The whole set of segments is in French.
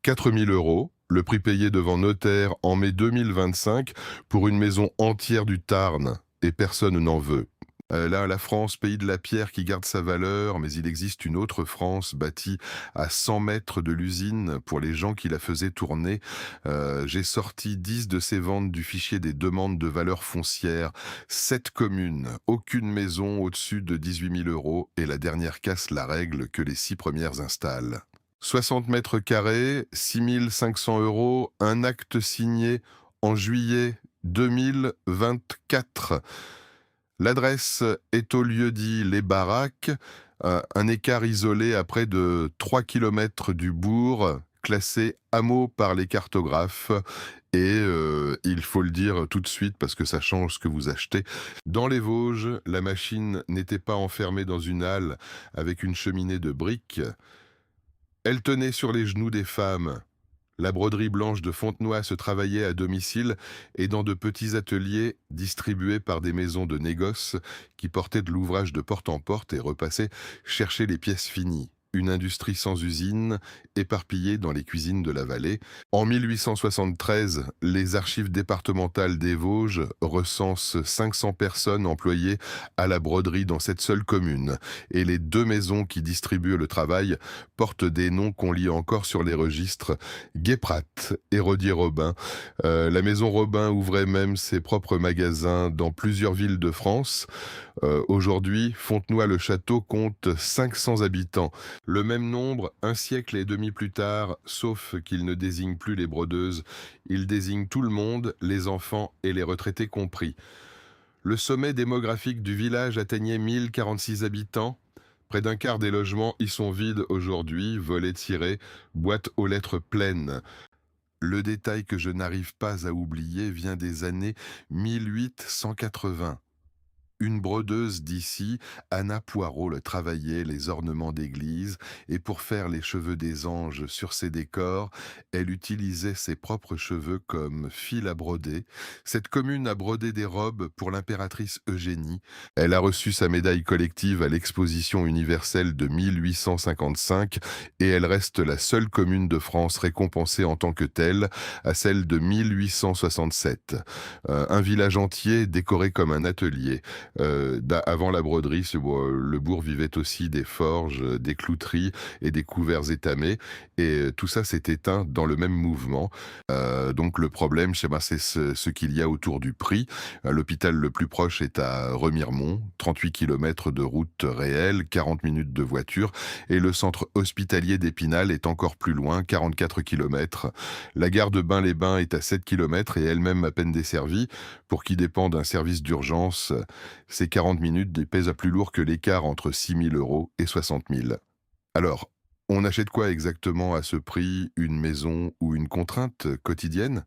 4 000 euros, le prix payé devant notaire en mai 2025 pour une maison entière du Tarn, et personne n'en veut. Là, la France, pays de la pierre qui garde sa valeur, mais il existe une autre France bâtie à 100 mètres de l'usine pour les gens qui la faisaient tourner. J'ai sorti 10 de ces ventes du fichier des demandes de valeur foncière. 7 communes, aucune maison au-dessus de 18 000 euros, et la dernière casse la règle que les 6 premières installent. 60 mètres carrés, 6 500 euros, un acte signé en juillet 2024. L'adresse est au lieu-dit Les Baraques, un écart isolé à près de 3 kilomètres du bourg, classé hameau par les cartographes. Et il faut le dire tout de suite parce que ça change ce que vous achetez. Dans les Vosges, la machine n'était pas enfermée dans une halle avec une cheminée de briques. Elle tenait sur les genoux des femmes. La broderie blanche de Fontenoy se travaillait à domicile et dans de petits ateliers distribués par des maisons de négoce qui portaient de l'ouvrage de porte en porte et repassaient chercher les pièces finies. Une industrie sans usine, éparpillée dans les cuisines de la vallée. En 1873, les archives départementales des Vosges recensent 500 personnes employées à la broderie dans cette seule commune. Et les 2 maisons qui distribuent le travail portent des noms qu'on lit encore sur les registres: Guéprat et Rodier Robin. La maison Robin ouvrait même ses propres magasins dans plusieurs villes de France. Aujourd'hui, Fontenoy-le-Château compte 500 habitants. Le même nombre, un siècle et demi plus tard, sauf qu'il ne désigne plus les brodeuses. Il désigne tout le monde, les enfants et les retraités compris. Le sommet démographique du village atteignait 1046 habitants. Près d'un quart des logements y sont vides aujourd'hui, volets tirés, boîtes aux lettres pleines. Le détail que je n'arrive pas à oublier vient des années 1880. Une brodeuse d'ici, Anna Poirot, le travaillait les ornements d'église, et pour faire les cheveux des anges sur ses décors, elle utilisait ses propres cheveux comme fil à broder. Cette commune a brodé des robes pour l'impératrice Eugénie. Elle a reçu sa médaille collective à l'exposition universelle de 1855, et elle reste la seule commune de France récompensée en tant que telle, à celle de 1867. Un village entier décoré comme un atelier. Avant la broderie, le bourg vivait aussi des forges, des clouteries et des couverts étamés. Et tout ça s'est éteint dans le même mouvement. Donc le problème, c'est ce qu'il y a autour du prix. L'hôpital le plus proche est à Remiremont, 38 kilomètres de route réelle, 40 minutes de voiture. Et le centre hospitalier d'Épinal est encore plus loin, 44 kilomètres. La gare de Bain-les-Bains est à 7 kilomètres et elle-même à peine desservie. Pour qui dépend d'un service d'urgence, ces 40 minutes pèsent à plus lourd que l'écart entre 6 000 euros et 60 000. Alors, on achète quoi exactement à ce prix? Une maison ou une contrainte quotidienne?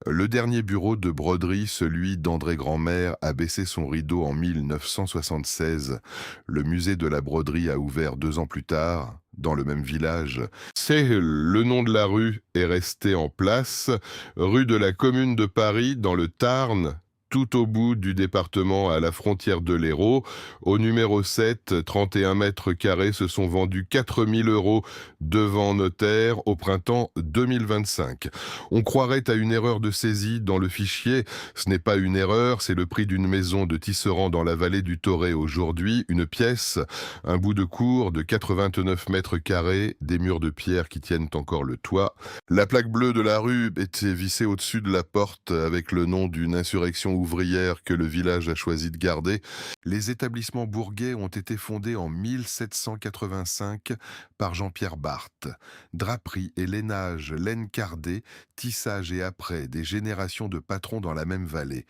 Le dernier bureau de broderie, celui d'André Grandmère, a baissé son rideau en 1976. Le musée de la broderie a ouvert 2 ans plus tard, dans le même village. Le nom de la rue est resté en place, rue de la Commune de Paris, dans le Tarn, tout au bout du département à la frontière de l'Hérault. Au numéro 7, 31 mètres carrés se sont vendus 4 000 euros devant notaire au printemps 2025. On croirait à une erreur de saisie dans le fichier. Ce n'est pas une erreur, c'est le prix d'une maison de Tisserand dans la vallée du Torrey aujourd'hui. Une pièce, un bout de cour de 89 mètres carrés, des murs de pierre qui tiennent encore le toit. La plaque bleue de la rue était vissée au-dessus de la porte avec le nom d'une insurrection ouvrière que le village a choisi de garder. Les établissements bourguais ont été fondés en 1785 par Jean-Pierre Barthes. Draperie et lainage, laine cardée, tissage et après, des générations de patrons dans la même vallée.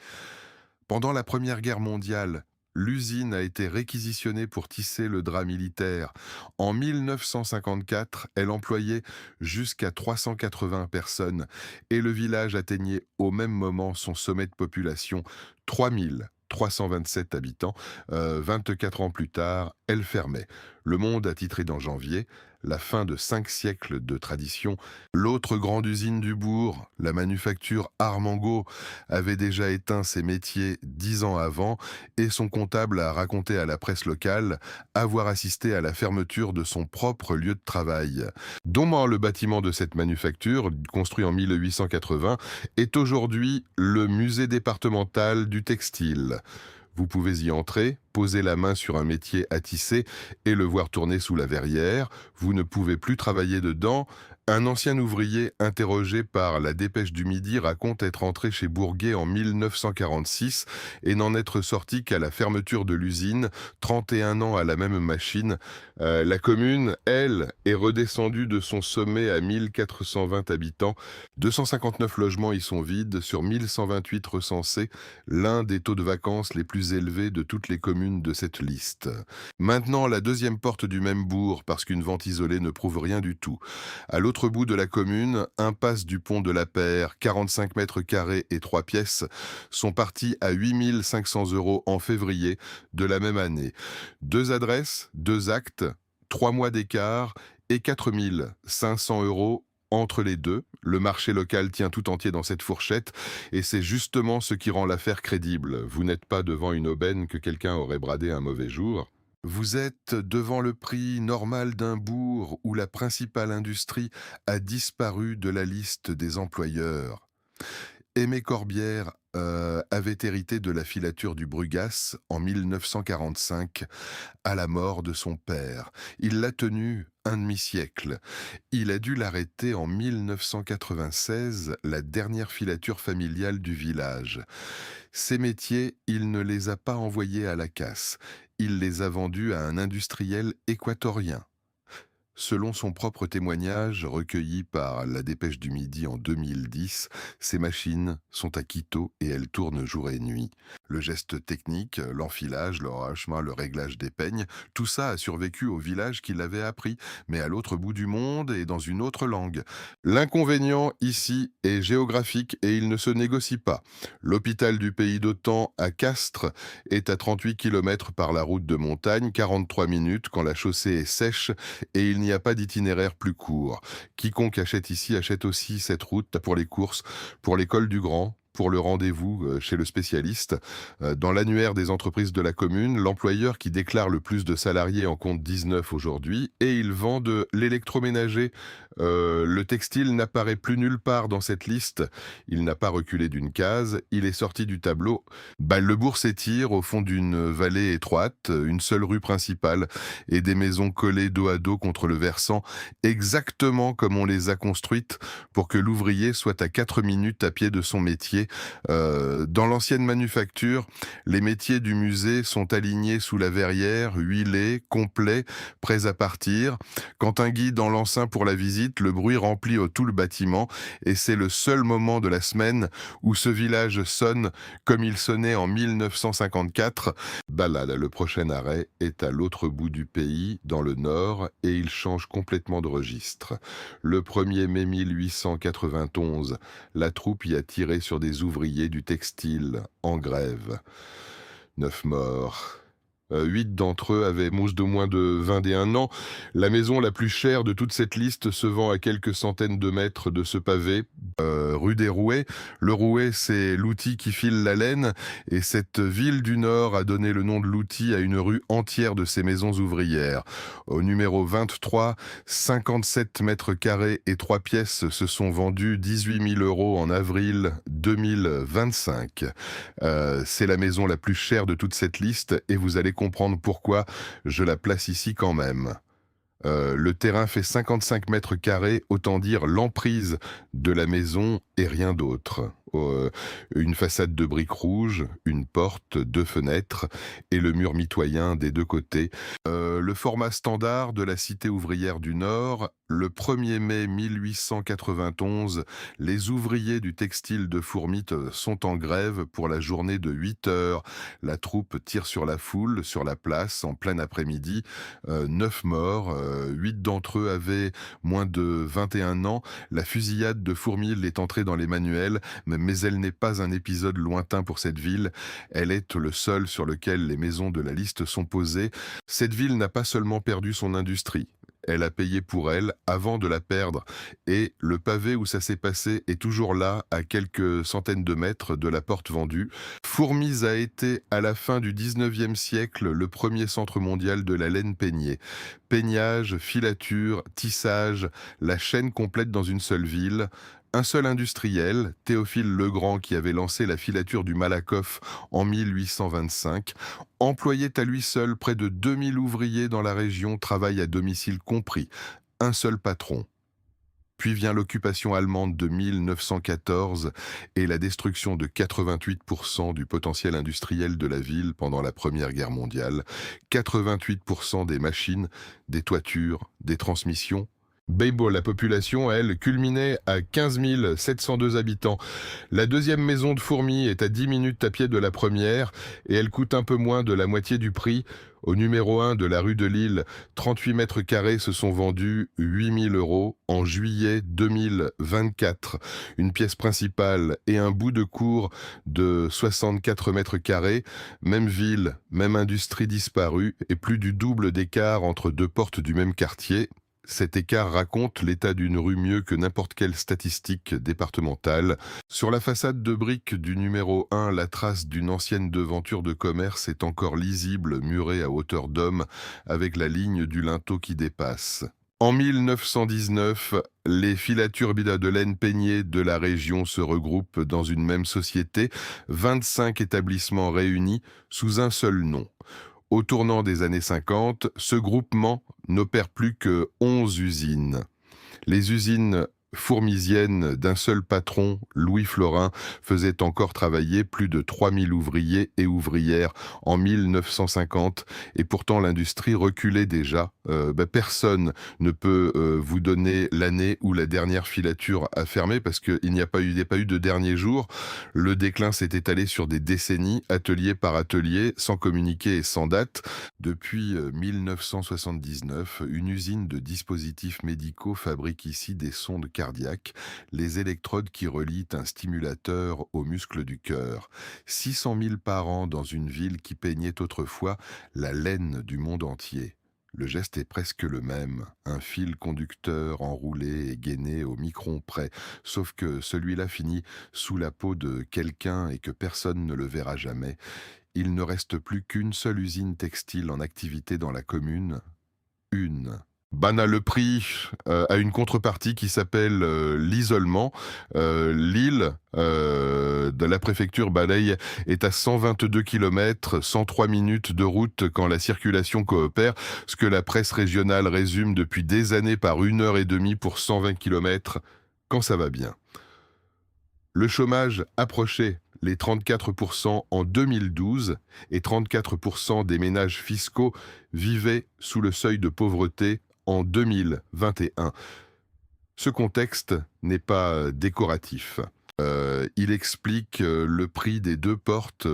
Pendant la Première Guerre mondiale, l'usine a été réquisitionnée pour tisser le drap militaire. En 1954, elle employait jusqu'à 380 personnes et le village atteignait au même moment son sommet de population, 3 327 habitants. 24 ans plus tard, elle fermait. Le Monde a titré dans Janvier la fin de 5 siècles de tradition. L'autre grande usine du bourg, la manufacture Armango, avait déjà éteint ses métiers 10 ans avant et son comptable a raconté à la presse locale avoir assisté à la fermeture de son propre lieu de travail. Dommans, le bâtiment de cette manufacture, construit en 1880, est aujourd'hui le musée départemental du textile. Vous pouvez y entrer, poser la main sur un métier à tisser et le voir tourner sous la verrière. Vous ne pouvez plus travailler dedans. Un ancien ouvrier interrogé par la Dépêche du Midi raconte être entré chez Bourguet en 1946 et n'en être sorti qu'à la fermeture de l'usine, 31 ans à la même machine. La commune, elle, est redescendue de son sommet à 1420 habitants. 259 logements y sont vides sur 1128 recensés, l'un des taux de vacances les plus élevés de toutes les communes de cette liste. Maintenant, la deuxième porte du même bourg, parce qu'une vente isolée ne prouve rien du tout. À l'autre bout de la commune, impasse du pont de la Paire, 45 mètres carrés et 3 pièces, sont partis à 8 500 € en février de la même année. 2 adresses, 2 actes, 3 mois d'écart et 4 500 € entre les deux. Le marché local tient tout entier dans cette fourchette et c'est justement ce qui rend l'affaire crédible. Vous n'êtes pas devant une aubaine que quelqu'un aurait bradé un mauvais jour. Vous êtes devant le prix normal d'un bourg où la principale industrie a disparu de la liste des employeurs. Aimé Corbière avait hérité de la filature du Brugas en 1945 à la mort de son père. Il l'a tenue un demi-siècle. Il a dû l'arrêter en 1996, la dernière filature familiale du village. Ces métiers, il ne les a pas envoyés à la casse. Il les a vendus à un industriel équatorien. Selon son propre témoignage, recueilli par la Dépêche du Midi en 2010, ces machines sont à Quito et elles tournent jour et nuit. Le geste technique, l'enfilage, le rachement, le réglage des peignes, tout ça a survécu au village qui l'avait appris, mais à l'autre bout du monde et dans une autre langue. L'inconvénient ici est géographique et il ne se négocie pas. L'hôpital du pays d'Autan à Castres est à 38 km par la route de montagne, 43 minutes quand la chaussée est sèche et il n'y a pas d'itinéraire plus court. Quiconque achète ici achète aussi cette route pour les courses, pour l'école du grand, pour le rendez-vous chez le spécialiste. Dans l'annuaire des entreprises de la commune, l'employeur qui déclare le plus de salariés en compte 19 aujourd'hui et il vend de l'électroménager. Le textile n'apparaît plus nulle part dans cette liste. Il n'a pas reculé d'une case, il est sorti du tableau. Le bourg s'étire au fond d'une vallée étroite, une seule rue principale et des maisons collées dos à dos contre le versant, exactement comme on les a construites pour que l'ouvrier soit à 4 minutes à pied de son métier. Dans l'ancienne manufacture, les métiers du musée sont alignés sous la verrière, huilés, complets, prêts à partir. Quand un guide en lance un pour la visite, le bruit remplit tout le bâtiment et c'est le seul moment de la semaine où ce village sonne comme il sonnait en 1954. Le prochain arrêt est à l'autre bout du pays, dans le nord, et il change complètement de registre. Le 1er mai 1891, la troupe y a tiré sur des ouvriers du textile en grève. 9 morts. 8 d'entre eux avaient mousse de moins de 21 ans. La maison la plus chère de toute cette liste se vend à quelques centaines de mètres de ce pavé, rue des Rouets. Le rouet, c'est l'outil qui file la laine, et cette ville du Nord a donné le nom de l'outil à une rue entière de ces maisons ouvrières. Au numéro 23, 57 mètres carrés et 3 pièces se sont vendus 18 000 € en avril 2025. C'est la maison la plus chère de toute cette liste, et vous allez comprendre pourquoi je la place ici quand même. Le terrain fait 55 mètres carrés, autant dire l'emprise de la maison et rien d'autre. Une façade de briques rouges, une porte, 2 fenêtres et le mur mitoyen des 2 côtés. Le format standard de la cité ouvrière du Nord, le 1er mai 1891, les ouvriers du textile de Fourmites sont en grève pour la journée de 8 heures. La troupe tire sur la foule, sur la place, en plein après-midi. 9 morts, 8 d'entre eux avaient moins de 21 ans. La fusillade de Fourmille est entrée dans les manuels, mais mais elle n'est pas un épisode lointain pour cette ville, elle est le sol sur lequel les maisons de la liste sont posées. Cette ville n'a pas seulement perdu son industrie, elle a payé pour elle avant de la perdre, et le pavé où ça s'est passé est toujours là, à quelques centaines de mètres de la porte vendue. Fourmies a été, à la fin du 19e siècle, le premier centre mondial de la laine peignée. Peignage, filature, tissage, la chaîne complète dans une seule ville. Un seul industriel, Théophile Legrand, qui avait lancé la filature du Malakoff en 1825, employait à lui seul près de 2 000 ouvriers dans la région, travail à domicile compris. Un seul patron. Puis vient l'occupation allemande de 1914 et la destruction de 88% du potentiel industriel de la ville pendant la Première Guerre mondiale. 88% des machines, des toitures, des transmissions. Beibel, la population, elle, culminait à 15 702 habitants. La deuxième maison de Fourmies est à 10 minutes à pied de la première et elle coûte un peu moins de la moitié du prix. Au numéro 1 de la rue de Lille, 38 mètres carrés se sont vendus 8 000 € en juillet 2024. Une pièce principale et un bout de cour de 64 mètres carrés. Même ville, même industrie disparue et plus du double d'écart entre deux portes du même quartier. Cet écart raconte l'état d'une rue mieux que n'importe quelle statistique départementale. Sur la façade de briques du numéro 1, la trace d'une ancienne devanture de commerce est encore lisible, murée à hauteur d'homme, avec la ligne du linteau qui dépasse. En 1919, les filatures de laine peignée de la région se regroupent dans une même société, 25 établissements réunis sous un seul nom. Au tournant des années 50, ce groupement n'opère plus que 11 usines. Les usines fourmisiennes d'un seul patron, Louis Florin, faisaient encore travailler plus de 3000 ouvriers et ouvrières en 1950, et pourtant l'industrie reculait déjà. Personne ne peut vous donner l'année où la dernière filature a fermé, parce qu'il n'y a pas eu de dernier jour. Le déclin s'est étalé sur des décennies, atelier par atelier, sans communiqué et sans date. Depuis 1979, une usine de dispositifs médicaux fabrique ici des sondes cardiaques, les électrodes qui relient un stimulateur aux muscles du cœur. 600 000 par an dans une ville qui peignait autrefois la laine du monde entier. Le geste est presque le même, un fil conducteur enroulé et gainé au micron près, sauf que celui-là finit sous la peau de quelqu'un et que personne ne le verra jamais. Il ne reste plus qu'une seule usine textile en activité dans la commune. Une. Bana le prix a une contrepartie qui s'appelle l'isolement. L'île de la préfecture Balaye est à 122 km, 103 minutes de route quand la circulation coopère, ce que la presse régionale résume depuis des années par 1 heure et demie pour 120 km, quand ça va bien. Le chômage approchait les 34% en 2012 et 34% des ménages fiscaux vivaient sous le seuil de pauvreté en 2021. Ce contexte n'est pas décoratif. Il explique le prix des deux portes,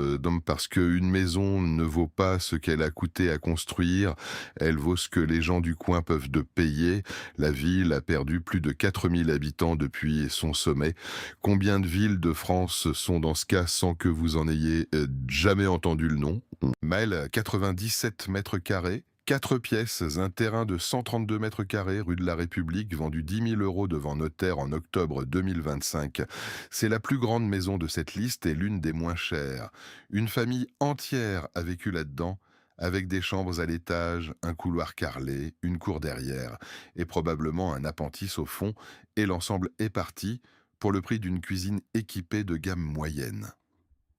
parce qu'une maison ne vaut pas ce qu'elle a coûté à construire, elle vaut ce que les gens du coin peuvent de payer. La ville a perdu plus de 4000 habitants depuis son sommet. Combien de villes de France sont dans ce cas sans que vous en ayez jamais entendu le nom? Maël, 97 mètres carrés. 4 pièces, un terrain de 132 mètres carrés, rue de la République, vendu 10 000 € devant notaire en octobre 2025. C'est la plus grande maison de cette liste et l'une des moins chères. Une famille entière a vécu là-dedans, avec des chambres à l'étage, un couloir carrelé, une cour derrière, et probablement un appentis au fond, et l'ensemble est parti pour le prix d'une cuisine équipée de gamme moyenne.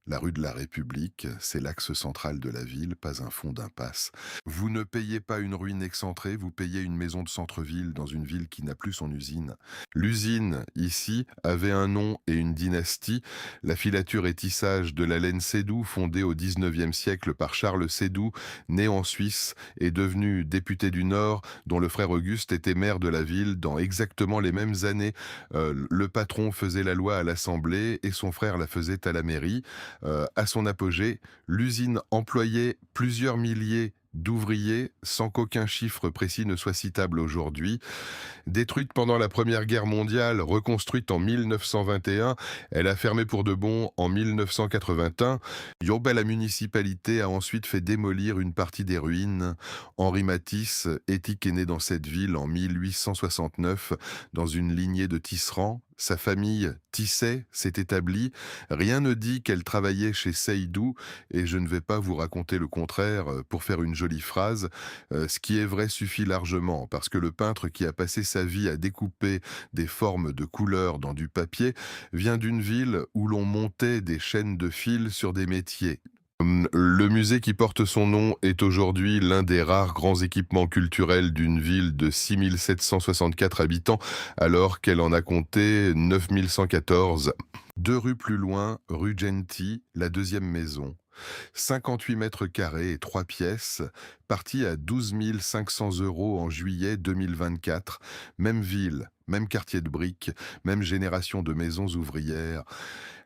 La rue de la République, c'est l'axe central de la ville, pas un fond d'impasse. Vous ne payez pas une ruine excentrée, vous payez une maison de centre-ville dans une ville qui n'a plus son usine. L'usine, ici, avait un nom et une dynastie. La filature et tissage de la laine Sédou, fondée au 19e siècle par Charles Sédou, né en Suisse et devenu député du Nord, dont le frère Auguste était maire de la ville dans exactement les mêmes années. Le patron faisait la loi à l'Assemblée et son frère la faisait à la mairie. À son apogée, l'usine employait plusieurs milliers d'ouvriers sans qu'aucun chiffre précis ne soit citable aujourd'hui. Détruite pendant la Première Guerre mondiale, reconstruite en 1921, elle a fermé pour de bon en 1981. La municipalité a ensuite fait démolir une partie des ruines. Henri Matisse, éthique est né dans cette ville en 1869, dans une lignée de tisserands. Sa famille tissait, s'est établie. Rien ne dit qu'elle travaillait chez Seydoux, et je ne vais pas vous raconter le contraire pour faire une jolie phrase. Ce qui est vrai suffit largement, parce que le peintre qui a passé sa vie à découper des formes de couleurs dans du papier vient d'une ville où l'on montait des chaînes de fil sur des métiers. Le musée qui porte son nom est aujourd'hui l'un des rares grands équipements culturels d'une ville de 6 764 habitants, alors qu'elle en a compté 9 114. 2 rues plus loin, rue Gentil, la deuxième maison. 58 mètres carrés et 3 pièces, parti à 12 500 € en juillet 2024. Même ville, même quartier de briques, même génération de maisons ouvrières.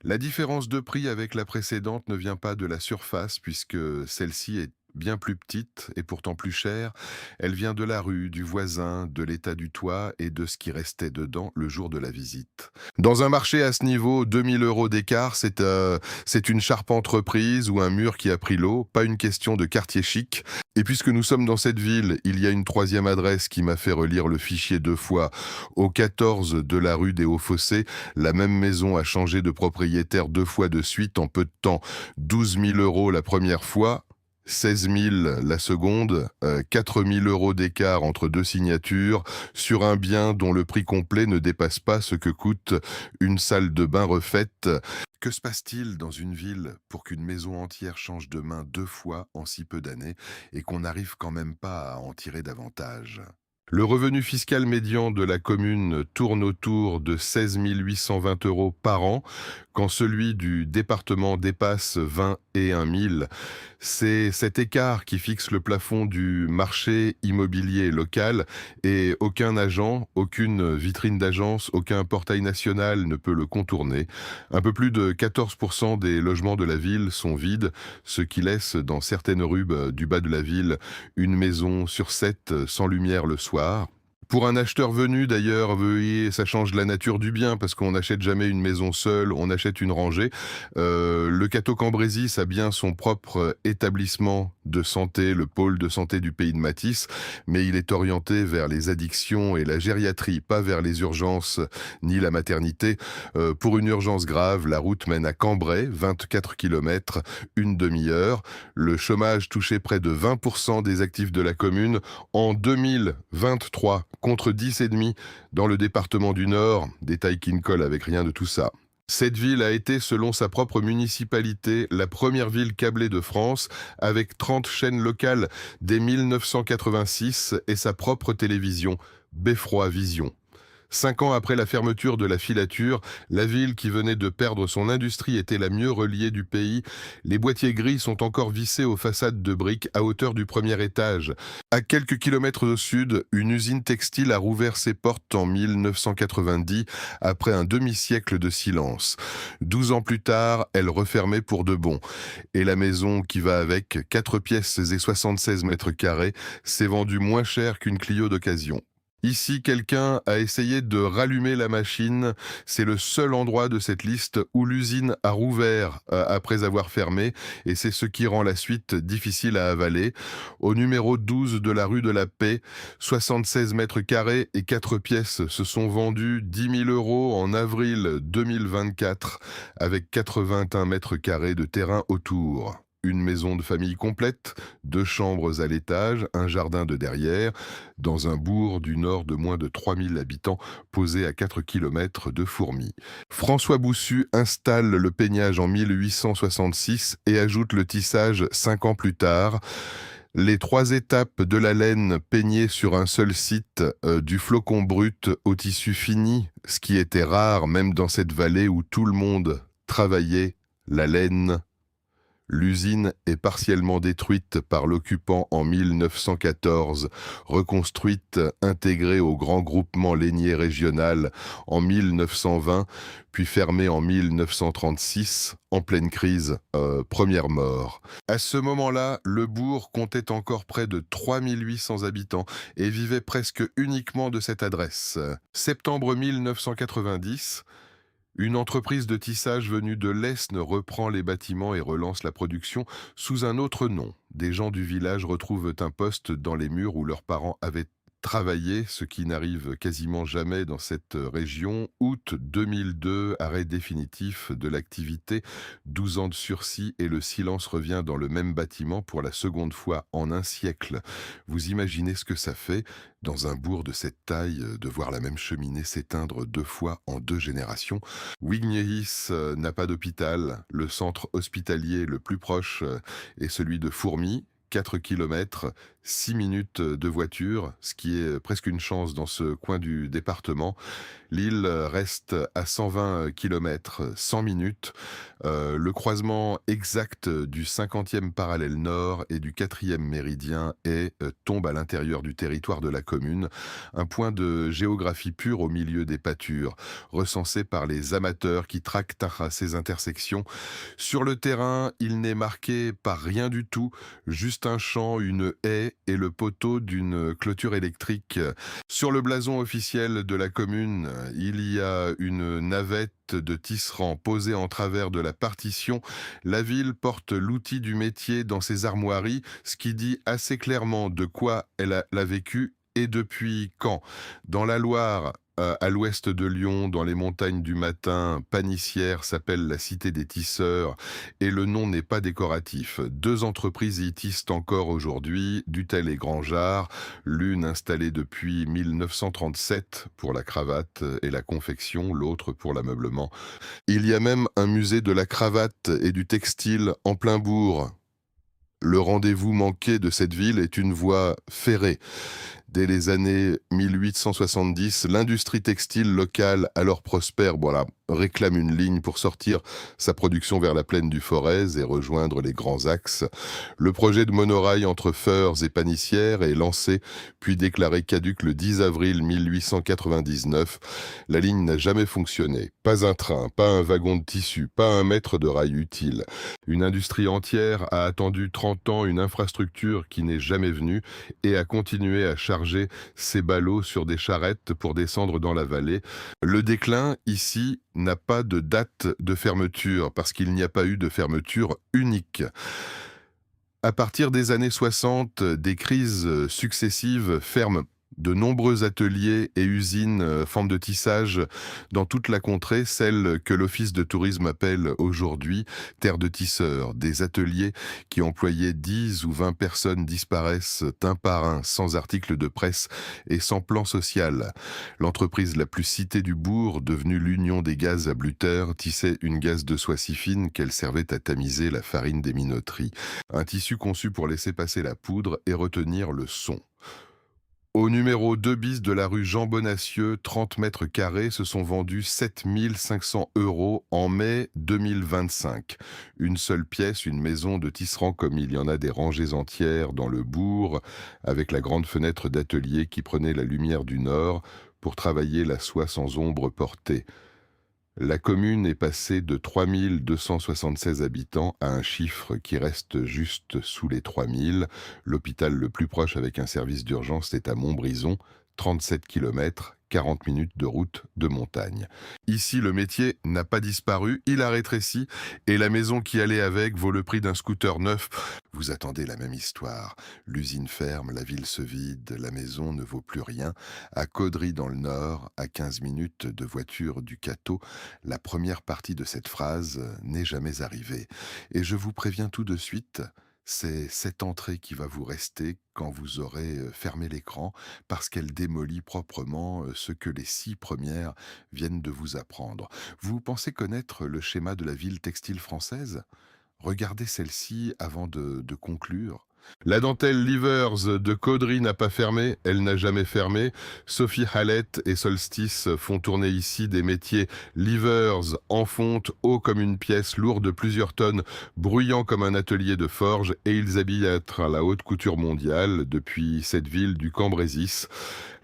La différence de prix avec la précédente ne vient pas de la surface, puisque celle-ci est bien plus petite et pourtant plus chère. Elle vient de la rue, du voisin, de l'état du toit et de ce qui restait dedans le jour de la visite. Dans un marché à ce niveau, 2 000 € d'écart, c'est une charpenterie ou un mur qui a pris l'eau, pas une question de quartier chic. Et puisque nous sommes dans cette ville, il y a une troisième adresse qui m'a fait relire le fichier 2 fois. Au 14 de la rue des Hauts-Fossés, la même maison a changé de propriétaire 2 fois de suite en peu de temps. 12 000 € la première fois, 16 000 la seconde, 4 000 € d'écart entre 2 signatures, sur un bien dont le prix complet ne dépasse pas ce que coûte une salle de bain refaite. Que se passe-t-il dans une ville pour qu'une maison entière change de main 2 fois en si peu d'années et qu'on n'arrive quand même pas à en tirer davantage ? Le revenu fiscal médian de la commune tourne autour de 16 820 € par an, quand celui du département dépasse 21 000. C'est cet écart qui fixe le plafond du marché immobilier local, et aucun agent, aucune vitrine d'agence, aucun portail national ne peut le contourner. Un peu plus de 14% des logements de la ville sont vides, ce qui laisse dans certaines rues du bas de la ville une maison sur 7 sans lumière le soir. Pour un acheteur venu, d'ailleurs, veuillez, ça change la nature du bien, parce qu'on n'achète jamais une maison seule, on achète une rangée. Le Cateau Cambrésis a bien son propre établissement de santé, le pôle de santé du pays de Matisse, mais il est orienté vers les addictions et la gériatrie, pas vers les urgences ni la maternité. Pour une urgence grave, la route mène à Cambrai, 24 km, une demi-heure. Le chômage touchait près de 20% des actifs de la commune en 2023, contre 10,5 dans le département du Nord, détail qui ne colle avec rien de tout ça. Cette ville a été, selon sa propre municipalité, la première ville câblée de France, avec 30 chaînes locales dès 1986 et sa propre télévision, Beffroi Vision. 5 ans après la fermeture de la filature, la ville qui venait de perdre son industrie était la mieux reliée du pays. Les boîtiers gris sont encore vissés aux façades de briques à hauteur du premier étage. À quelques kilomètres au sud, une usine textile a rouvert ses portes en 1990, après un demi-siècle de silence. 12 ans plus tard, elle refermait pour de bon. Et la maison qui va avec, 4 pièces et 76 mètres carrés, s'est vendue moins cher qu'une Clio d'occasion. Ici, quelqu'un a essayé de rallumer la machine. C'est le seul endroit de cette liste où l'usine a rouvert après avoir fermé, et c'est ce qui rend la suite difficile à avaler. Au numéro 12 de la rue de la Paix, 76 mètres carrés et 4 pièces se sont vendus 10 000 € en avril 2024, avec 81 mètres carrés de terrain autour. Une maison de famille complète, 2 chambres à l'étage, un jardin de derrière, dans un bourg du nord de moins de 3000 habitants, posé à 4 km de Fourmies. François Boussu installe le peignage en 1866 et ajoute le tissage 5 ans plus tard. Les 3 étapes de la laine peignées sur un seul site, du flocon brut au tissu fini, ce qui était rare même dans cette vallée où tout le monde travaillait, la laine. L'usine est partiellement détruite par l'occupant en 1914, reconstruite, intégrée au grand groupement lainier régional en 1920, puis fermée en 1936, en pleine crise, première mort. À ce moment-là, le bourg comptait encore près de 3800 habitants et vivait presque uniquement de cette adresse. Septembre 1990, une entreprise de tissage venue de l'Aisne reprend les bâtiments et relance la production sous un autre nom. Des gens du village retrouvent un poste dans les murs où leurs parents avaient travaillé, ce qui n'arrive quasiment jamais dans cette région. Août 2002, arrêt définitif de l'activité, 12 ans de sursis et le silence revient dans le même bâtiment pour la seconde fois en un siècle. Vous imaginez ce que ça fait dans un bourg de cette taille, de voir la même cheminée s'éteindre deux fois en deux générations. Wignéhis n'a pas d'hôpital. Le centre hospitalier le plus proche est celui de Fourmies, 4 kilomètres, 6 minutes de voiture, ce qui est presque une chance dans ce coin du département. L'île reste à 120 kilomètres, 100 minutes. Le croisement exact du 50e parallèle nord et du 4e méridien tombe à l'intérieur du territoire de la commune, un point de géographie pure au milieu des pâtures, recensé par les amateurs qui tractent à ces intersections. Sur le terrain, il n'est marqué par rien du tout, juste un champ, une haie et le poteau d'une clôture électrique. Sur le blason officiel de la commune, il y a une navette de tisserand posée en travers de la partition. La ville porte l'outil du métier dans ses armoiries, ce qui dit assez clairement de quoi l'a vécu et depuis quand. Dans la Loire, à l'ouest de Lyon, dans les montagnes du Matin, Panissière s'appelle la cité des tisseurs et le nom n'est pas décoratif. Deux entreprises y tissent encore aujourd'hui, Dutel et Grangeard, l'une installée depuis 1937 pour la cravate et la confection, l'autre pour l'ameublement. Il y a même un musée de la cravate et du textile en plein bourg. Le rendez-vous manqué de cette ville est une voie ferrée. Dès les années 1870, l'industrie textile locale, alors prospère, voilà, réclame une ligne pour sortir sa production vers la plaine du Forez et rejoindre les grands axes. Le projet de monorail entre Feurs et Panissière est lancé, puis déclaré caduc le 10 avril 1899. La ligne n'a jamais fonctionné. Pas un train, pas un wagon de tissu, pas un mètre de rail utile. Une industrie entière a attendu 30 ans une infrastructure qui n'est jamais venue et a continué à charger ses ballots sur des charrettes pour descendre dans la vallée. Le déclin, ici, n'a pas de date de fermeture, parce qu'il n'y a pas eu de fermeture unique. À partir des années 60, des crises successives ferment de nombreux ateliers et usines formes de tissage dans toute la contrée, celle que l'Office de tourisme appelle aujourd'hui terre de tisseurs. Des ateliers qui employaient 10 ou 20 personnes disparaissent un par un, sans article de presse et sans plan social. L'entreprise la plus citée du bourg, devenue l'Union des gazes à Bluter, tissait une gaze de soie si fine qu'elle servait à tamiser la farine des minoteries. Un tissu conçu pour laisser passer la poudre et retenir le son. Au numéro 2 bis de la rue Jean Bonacieux, 30 mètres carrés se sont vendus 7 500 € en mai 2025. Une seule pièce, une maison de tisserand comme il y en a des rangées entières dans le bourg, avec la grande fenêtre d'atelier qui prenait la lumière du nord pour travailler la soie sans ombre portée. La commune est passée de 3 276 habitants à un chiffre qui reste juste sous les 3 000. L'hôpital le plus proche avec un service d'urgence est à Montbrison, 37 kilomètres, 40 minutes de route de montagne. Ici, le métier n'a pas disparu, il a rétréci et la maison qui allait avec vaut le prix d'un scooter neuf. Vous attendez la même histoire. L'usine ferme, la ville se vide, la maison ne vaut plus rien. À Caudry dans le Nord, à 15 minutes de voiture du Cateau, la première partie de cette phrase n'est jamais arrivée. Et je vous préviens tout de suite, c'est cette entrée qui va vous rester quand vous aurez fermé l'écran, parce qu'elle démolit proprement ce que les 6 premières viennent de vous apprendre. Vous pensez connaître le schéma de la ville textile française? Regardez celle-ci avant de conclure. La dentelle Livers de Caudry n'a pas fermé, elle n'a jamais fermé. Sophie Hallett et Solstice font tourner ici des métiers Livers en fonte, haut comme une pièce, lourd de plusieurs tonnes, bruyant comme un atelier de forge, et ils habillent à la haute couture mondiale depuis cette ville du Cambrésis.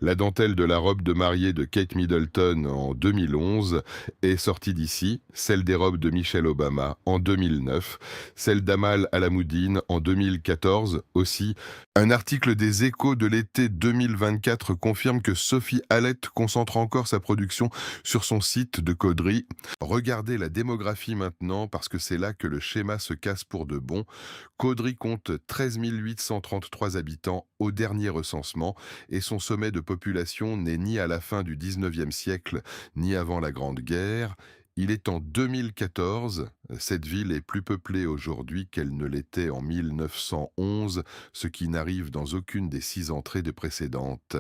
La dentelle de la robe de mariée de Kate Middleton en 2011 est sortie d'ici, celle des robes de Michelle Obama en 2009, celle d'Amal Alamoudine en 2014 aussi. Un article des Échos de l'été 2024 confirme que Sophie Hallett concentre encore sa production sur son site de Caudry. Regardez la démographie maintenant parce que c'est là que le schéma se casse pour de bon. Caudry compte 13 833 habitants au dernier recensement et son sommet de population n'est ni à la fin du 19e siècle ni avant la Grande Guerre. Il est en 2014. Cette ville est plus peuplée aujourd'hui qu'elle ne l'était en 1911, ce qui n'arrive dans aucune des 6 entrées des précédentes.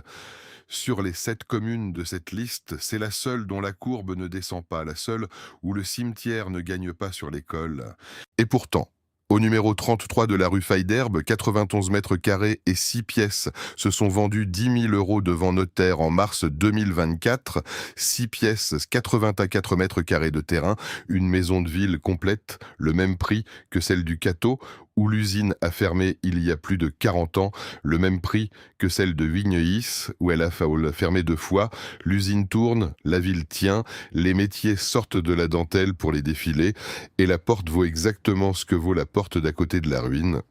Sur les 7 communes de cette liste, c'est la seule dont la courbe ne descend pas, la seule où le cimetière ne gagne pas sur l'école. Et pourtant, au numéro 33 de la rue Faidherbe, 91 mètres carrés et 6 pièces se sont vendus 10 000 € devant notaire en mars 2024. 6 pièces, 84 mètres carrés de terrain, une maison de ville complète, le même prix que celle du Cateau, où l'usine a fermé il y a plus de 40 ans, le même prix que celle de Vigneis, où elle a fermé 2 fois. L'usine tourne, la ville tient, les métiers sortent de la dentelle pour les défilés, et la porte vaut exactement ce que vaut la porte d'à côté de la ruine.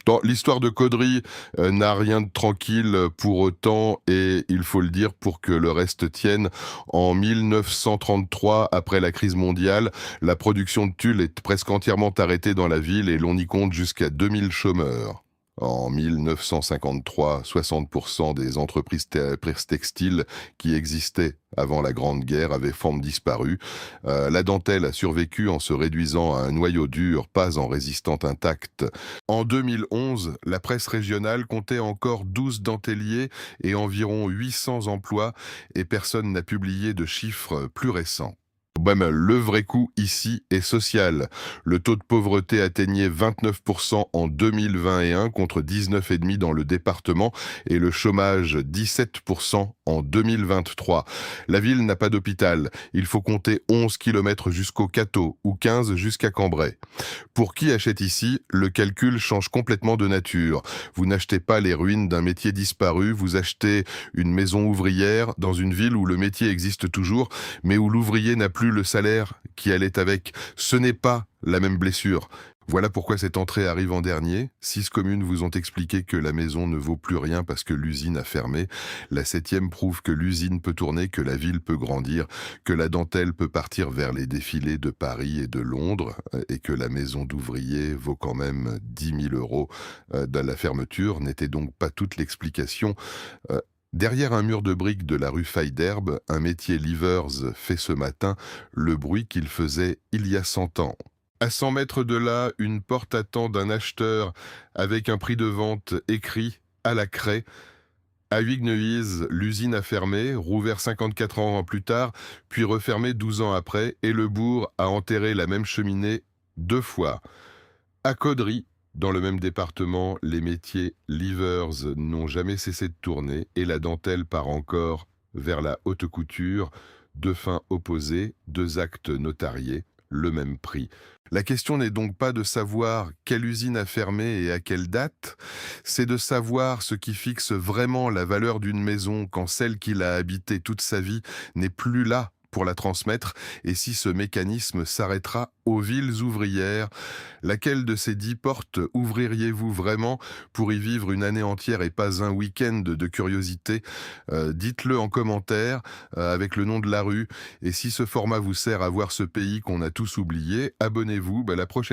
Bon, l'histoire de Caudry n'a rien de tranquille pour autant, et il faut le dire pour que le reste tienne. En 1933, après la crise mondiale, la production de tulle est presque entièrement arrêtée dans la ville et l'on y compte jusqu'à 2000 chômeurs. En 1953, 60% des entreprises textiles qui existaient avant la Grande Guerre avaient forme disparu. La dentelle a survécu en se réduisant à un noyau dur, pas en résistant intact. En 2011, la presse régionale comptait encore 12 denteliers et environ 800 emplois, et personne n'a publié de chiffres plus récents. Ouais, mais le vrai coût ici est social. Le taux de pauvreté atteignait 29% en 2021 contre 19,5% dans le département et le chômage 17% en 2023. La ville n'a pas d'hôpital. Il faut compter 11 km jusqu'au Cateau ou 15 jusqu'à Cambrai. Pour qui achète ici, le calcul change complètement de nature. Vous n'achetez pas les ruines d'un métier disparu, vous achetez une maison ouvrière dans une ville où le métier existe toujours, mais où l'ouvrier n'a plus le salaire qui allait avec. Ce n'est pas la même blessure. Voilà pourquoi cette entrée arrive en dernier. 6 communes vous ont expliqué que la maison ne vaut plus rien parce que l'usine a fermé. La 7e prouve que l'usine peut tourner, que la ville peut grandir, que la dentelle peut partir vers les défilés de Paris et de Londres, et que la maison d'ouvrier vaut quand même 10 000 € dans la fermeture, n'était donc pas toute l'explication. Derrière un mur de briques de la rue Faidherbe, un métier Livers fait ce matin le bruit qu'il faisait il y a 100 ans. À 100 mètres de là, une porte attend d'un acheteur avec un prix de vente écrit à la craie. À Huyghe-Neuilly, l'usine a fermé, rouvert 54 ans plus tard, puis refermé 12 ans après, et le bourg a enterré la même cheminée 2 fois. À Caudry, dans le même département, les métiers Livers n'ont jamais cessé de tourner et la dentelle part encore vers la haute couture, 2 fins opposées, 2 actes notariés, le même prix. La question n'est donc pas de savoir quelle usine a fermé et à quelle date, c'est de savoir ce qui fixe vraiment la valeur d'une maison quand celle qui l'a habitée toute sa vie n'est plus là pour la transmettre, et si ce mécanisme s'arrêtera aux villes ouvrières. Laquelle de ces 10 portes ouvririez-vous vraiment pour y vivre une année entière et pas un week-end de curiosité? Dites-le en commentaire avec le nom de la rue. Et si ce format vous sert à voir ce pays qu'on a tous oublié, abonnez-vous. La prochaine